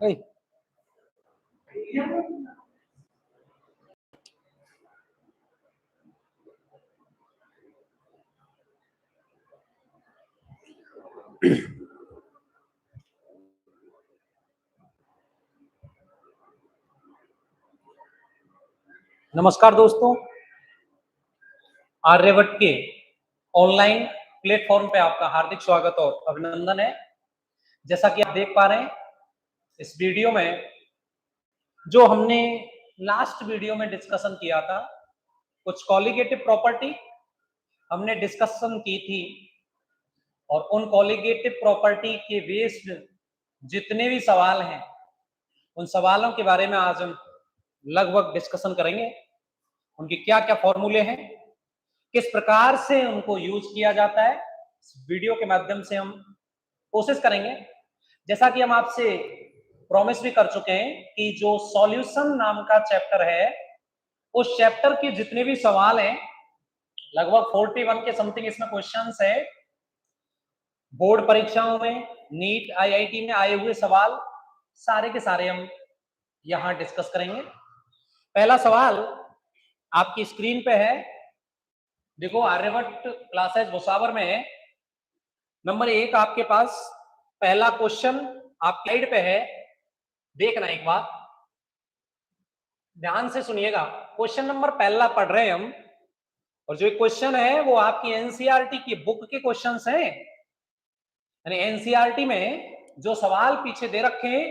Hey. नमस्कार दोस्तों, आर्यभट्ट के ऑनलाइन प्लेटफॉर्म पे आपका हार्दिक स्वागत और अभिनंदन है। जैसा कि आप देख पा रहे हैं इस वीडियो में, जो हमने लास्ट वीडियो में डिस्कशन किया था, कुछ कॉलिगेटिव प्रॉपर्टी हमने डिस्कशन की थी और उन कॉलिगेटिव प्रॉपर्टी के बेस्ड जितने भी सवाल हैं उन सवालों के बारे में आज हम लगभग डिस्कशन करेंगे। उनके क्या क्या फॉर्मूले हैं, किस प्रकार से उनको यूज किया जाता है, इस वीडियो के माध्यम से हम कोशिश करेंगे। जैसा कि हम आपसे प्रॉमिस भी कर चुके हैं कि जो सॉल्यूशन नाम का चैप्टर है, उस चैप्टर के जितने भी सवाल हैं, लगभग 41 के समथिंग इसमें क्वेश्चंस है। बोर्ड परीक्षाओं में, नीट, आईआईटी में आए हुए सवाल सारे के सारे हम यहां डिस्कस करेंगे। पहला सवाल आपकी स्क्रीन पे है, देखो आर्यभट्ट क्लासेस भुसावर में है। नंबर 1 आपके पास पहला क्वेश्चन आप स्लाइड पे है, देखना एक बार ध्यान से सुनिएगा। क्वेश्चन नंबर पहला पढ़ रहे हैं हम, और जो क्वेश्चन है वो आपकी एनसीईआरटी की बुक के क्वेश्चंस हैं। यानी एनसीईआरटी में जो सवाल पीछे दे रखे हैं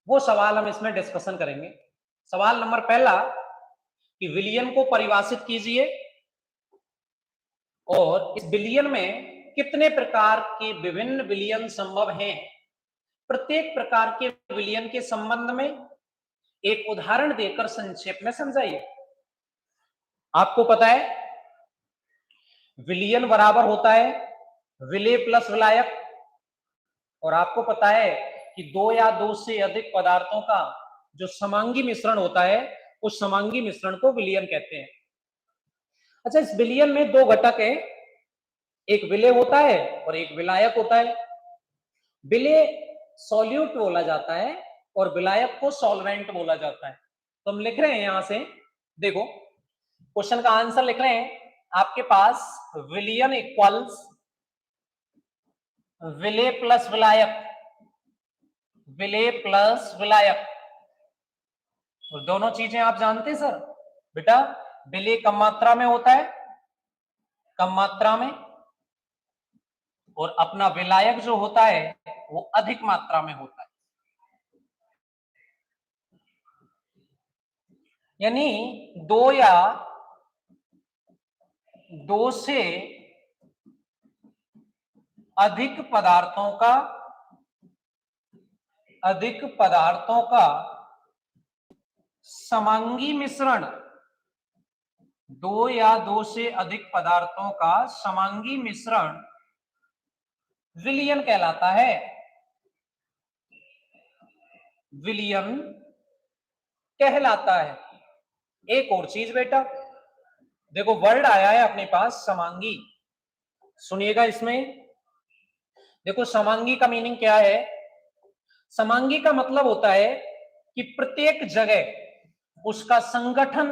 वो सवाल हम इसमें डिस्कशन करेंगे। सवाल नंबर पहला कि विलियन को परिभाषित कीजिए और इस विलियन में कितने प्रकार के विभिन्न विलियन संभव हैं। प्रत्येक प्रकार के विलियन के संबंध में एक उदाहरण देकर संक्षेप में समझाइए। आपको पता है विलियन बराबर होता है विलेय प्लस विलायक, और आपको पता है कि दो या दो से अधिक पदार्थों का जो समांगी मिश्रण होता है उस समांगी मिश्रण को विलियन कहते हैं। अच्छा, इस विलियन में दो घटक है, एक विलेय होता है और एक विलायक होता है। विलेय सॉल्यूट बोला जाता है और विलायक को सॉल्वेंट बोला जाता है। तो हम लिख रहे हैं यहां से, देखो क्वेश्चन का आंसर लिख रहे हैं आपके पास विलियन इक्वल्स विलेय प्लस विलायक, विलेय प्लस विलायक। और दोनों चीजें आप जानते हैं सर बेटा, विलेय कम मात्रा में होता है, कम मात्रा में, और अपना विलायक जो होता है वो अधिक मात्रा में होता है। यानी दो से अधिक पदार्थों का समांगी मिश्रण, दो या दो से अधिक पदार्थों का समांगी मिश्रण विलियन कहलाता है। विलियन कहलाता है। एक और चीज बेटा, देखो वर्ड आया है अपने पास समांगी, सुनिएगा इसमें। देखो समांगी का मीनिंग क्या है। समांगी का मतलब होता है कि प्रत्येक जगह उसका संगठन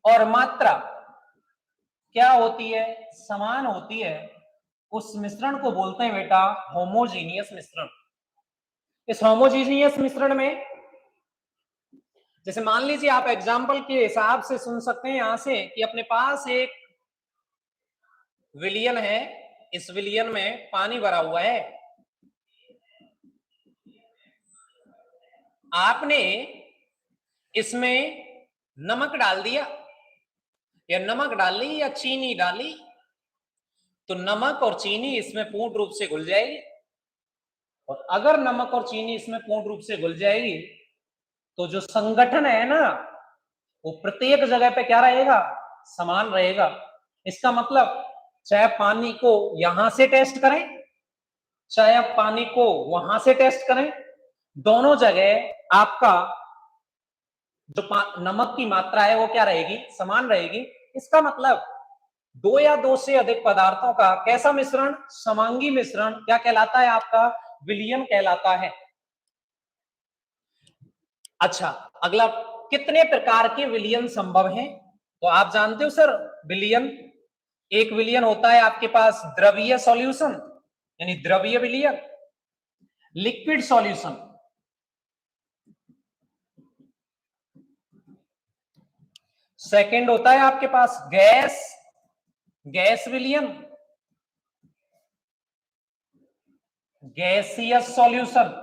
और मात्रा क्या होती है, समान होती है। उस मिश्रण को बोलते हैं बेटा होमोजीनियस मिश्रण। इस होमोजीनियस मिश्रण में, जैसे मान लीजिए आप एग्जाम्पल के हिसाब से सुन सकते हैं यहां से कि अपने पास एक विलियन है, इस विलियन में पानी भरा हुआ है। आपने इसमें नमक डाल दिया, या नमक डाली या चीनी डाली, तो नमक और चीनी इसमें पूर्ण रूप से घुल जाएगी। और अगर नमक और चीनी इसमें पूर्ण रूप से घुल जाएगी तो जो संगठन है ना वो प्रत्येक जगह पे क्या रहेगा, समान रहेगा। इसका मतलब चाहे पानी को यहां से टेस्ट करें, चाहे आप पानी को वहां से टेस्ट करें, दोनों जगह आपका जो नमक की मात्रा है वो क्या रहेगी, समान रहेगी। इसका मतलब दो या दो से अधिक पदार्थों का कैसा मिश्रण, समांगी मिश्रण क्या कहलाता है आपका, विलयन कहलाता है। अच्छा, अगला, कितने प्रकार के विलयन संभव हैं? तो आप जानते हो सर, विलयन, एक विलयन होता है आपके पास द्रवीय सॉल्यूशन यानी द्रवीय विलयन, लिक्विड सॉल्यूशन, सेकंड होता है आपके पास गैस विलयन, गैसियस सॉल्यूशन,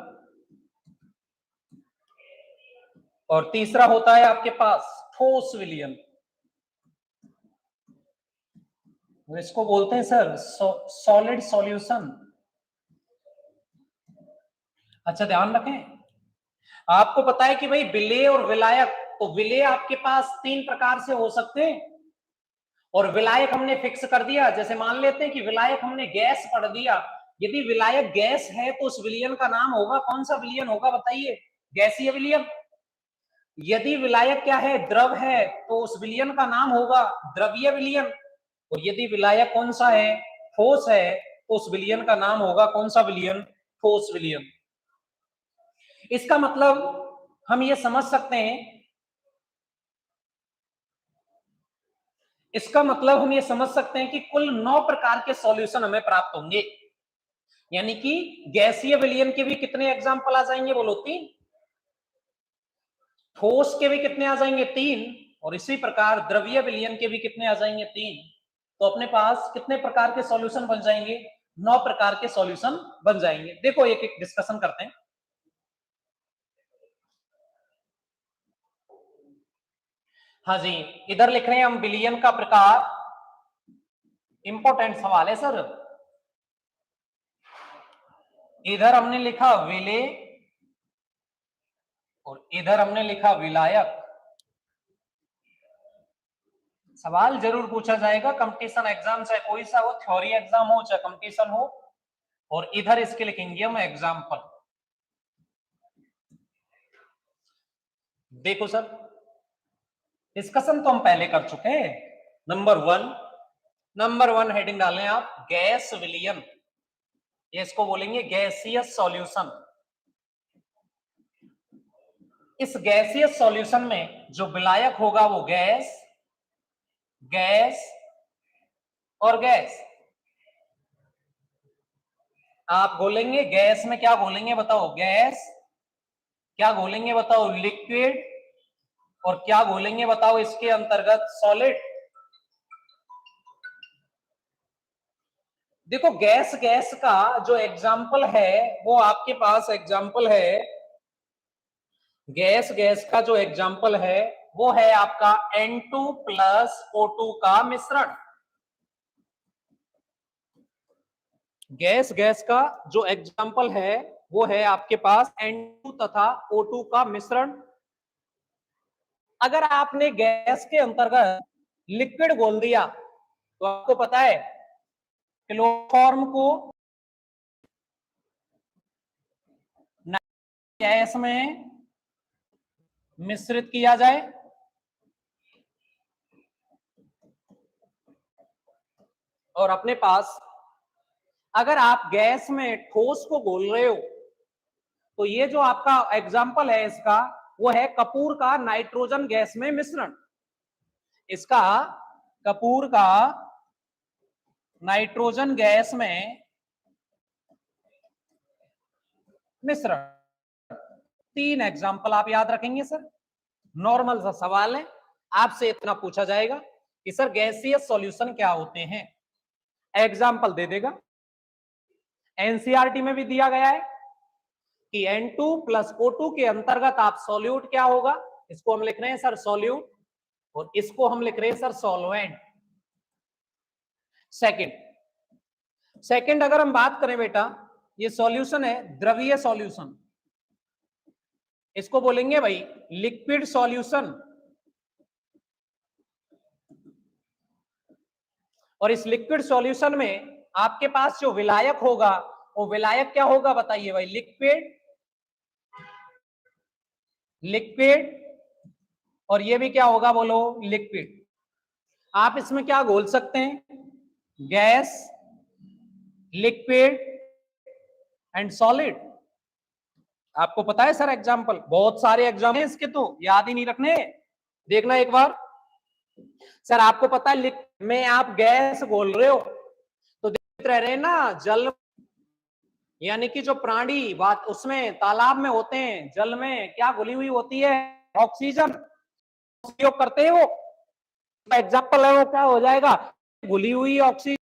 और तीसरा होता है आपके पास ठोस विलयन। इसको बोलते हैं सर सॉलिड सॉल्यूशन। अच्छा, ध्यान रखें, आपको पता है कि भाई विलेय और विलायक, तो विलेय आपके पास तीन प्रकार से हो सकते हैं और विलायक हमने फिक्स कर दिया। जैसे मान लेते हैं कि विलायक हमने गैस पढ़ दिया, यदि विलायक गैस है तो उस विलयन का नाम होगा, कौन सा विलयन होगा बताइए? गैसीय विलयन। यदि विलायक क्या है? द्रव है, तो उस विलयन का नाम होगा द्रवीय विलयन। और यदि विलायक कौन सा है? ठोस है, तो उस विलयन का नाम होगा कौन सा विलयन? ठोस विलयन। इसका मतलब हम ये समझ सकते हैं, इसका मतलब हम ये समझ सकते हैं कि कुल 9 प्रकार के सॉल्यूशन हमें प्राप्त होंगे। यानी कि गैसीय विलयन के भी कितने एग्जाम्पल आ जाएंगे? बोलो 3। ठोस के भी कितने आ जाएंगे? 3। और इसी प्रकार द्रवीय विलयन के भी कितने आ जाएंगे? 3। तो अपने पास कितने प्रकार के सॉल्यूशन बन जाएंगे? 9 प्रकार के सॉल्यूशन बन जाएंगे। देखो एक एक डिस्कशन करते हैं। हाँ जी, इधर लिख रहे हैं हम विलयन का प्रकार, इंपॉर्टेंट सवाल है सर। इधर हमने लिखा विलेय और इधर हमने लिखा विलायक। सवाल जरूर पूछा जाएगा, कंपटीशन एग्जाम चाहे कोई सा हो, थ्योरी एग्जाम हो चाहे कंपटीशन हो। और इधर इसके लिखेंगे हम एग्जाम्पल। देखो सर, डिस्कशन तो हम पहले कर चुके हैं। नंबर वन हेडिंग डालें आप, गैस विलयन, ये इसको बोलेंगे गैसियस सॉल्यूशन। इस गैसियस सॉल्यूशन में जो विलायक होगा वो गैस, गैस और गैस। आप बोलेंगे गैस में क्या बोलेंगे बताओ? गैस। क्या बोलेंगे बताओ? लिक्विड। और क्या बोलेंगे बताओ इसके अंतर्गत? सॉलिड। देखो गैस गैस का जो एग्जाम्पल है वो आपके पास एग्जाम्पल है, गैस गैस का जो एग्जाम्पल है वो है आपका N2 प्लस O2 का मिश्रण। गैस गैस का जो एग्जाम्पल है वो है आपके पास N2 तथा O2 का मिश्रण। अगर आपने गैस के अंतर्गत लिक्विड बोल दिया तो आपको पता है क्लोरोफॉर्म को गैस में मिश्रित किया जाए, और अपने पास अगर आप गैस में ठोस को बोल रहे हो तो ये जो आपका एग्जाम्पल है इसका वो है कपूर का नाइट्रोजन गैस में मिश्रण। इसका कपूर का नाइट्रोजन गैस में मिश्रण। 3 एग्जाम्पल आप याद रखेंगे सर। नॉर्मल सा सवाल है, आपसे इतना पूछा जाएगा कि सर गैसियस सॉल्यूशन क्या होते हैं, एग्जाम्पल दे देगा। एनसीईआरटी में भी दिया गया है कि N2 प्लस O2 के अंतर्गत आप सॉल्यूट क्या होगा, इसको हम लिख रहे हैं सर सॉल्यूट, और इसको हम लिख रहे हैं सर सॉल्वेंट। सेकंड अगर हम बात करें बेटा, ये सॉल्यूशन है द्रवीय सॉल्यूशन, इसको बोलेंगे भाई लिक्विड सॉल्यूशन। और इस लिक्विड सॉल्यूशन में आपके पास जो विलायक होगा वो विलायक क्या होगा बताइए भाई? लिक्विड, लिक्विड, और ये भी क्या होगा बोलो? लिक्विड। आप इसमें क्या घोल सकते हैं? Gas, liquid and solid. आपको पता है सर एग्जाम्पल, बहुत सारे एग्जाम्पल इसके तो याद ही नहीं रखने, देखना एक बार। सर आपको पता है में आप गैस घोल रहे हो तो देख रहे ना, जल यानी कि जो प्राणी बात उसमें तालाब में होते हैं, जल में क्या घुली हुई होती है, ऑक्सीजन उपयोग करते हैं वो। एग्जाम्पल है वो क्या हो जाएगा, घुली हुई ऑक्सीजन